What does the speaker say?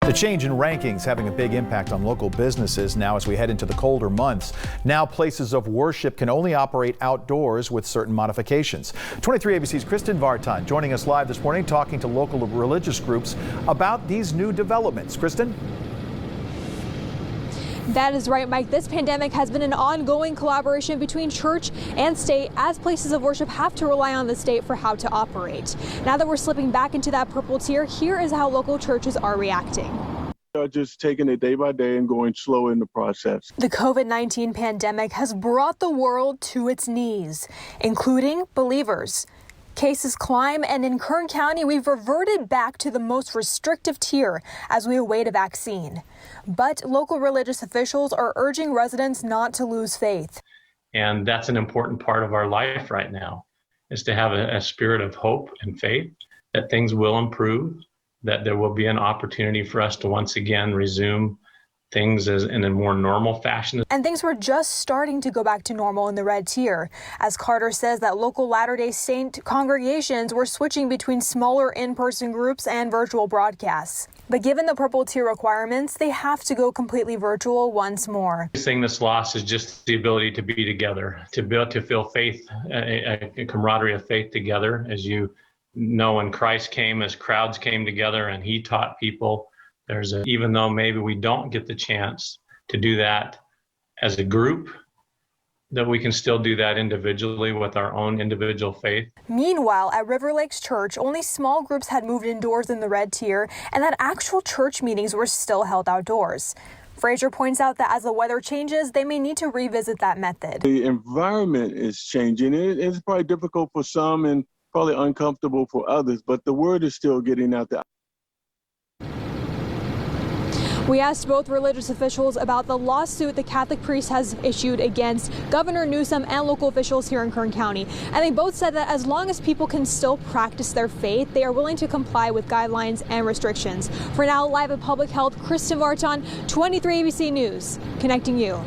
The change in rankings having a big impact on local businesses now as we head into the colder months. Now places of worship can only operate outdoors with certain modifications. 23 ABC's Kristin Vartan joining us live this morning, talking to local religious groups about these new developments. Kristin? That is right, Mike. This pandemic has been an ongoing collaboration between church and state as places of worship have to rely on the state for how to operate. Now that we're slipping back into that purple tier, here is how local churches are reacting. Just taking it day by day and going slow in the process. The COVID-19 pandemic has brought the world to its knees, including believers. Cases climb, and in Kern County, we've reverted back to the most restrictive tier as we await a vaccine. But local religious officials are urging residents not to lose faith. And that's an important part of our life right now, is to have a spirit of hope and faith that things will improve, that there will be an opportunity for us to once again resume things in a more normal fashion. And things were just starting to go back to normal in the red tier, as Carter says that local Latter-day Saint congregations were switching between smaller in-person groups and virtual broadcasts. But given the purple tier requirements, they have to go completely virtual once more. The thing that's lost is just the ability to be together, to be able to feel faith, a camaraderie of faith together. As you know, when Christ came, as crowds came together and he taught people, even though maybe we don't get the chance to do that as a group, that we can still do that individually with our own individual faith. Meanwhile, at River Lakes Church, only small groups had moved indoors in the red tier, and that actual church meetings were still held outdoors. Frazier points out that as the weather changes, they may need to revisit that method. The environment is changing. It's probably difficult for some and probably uncomfortable for others, but the word is still getting out there. We asked both religious officials about the lawsuit the Catholic priest has issued against Governor Newsom and local officials here in Kern County. And they both said that as long as people can still practice their faith, they are willing to comply with guidelines and restrictions. For now, live at Public Health, Kristin Vartan, 23 ABC News, connecting you.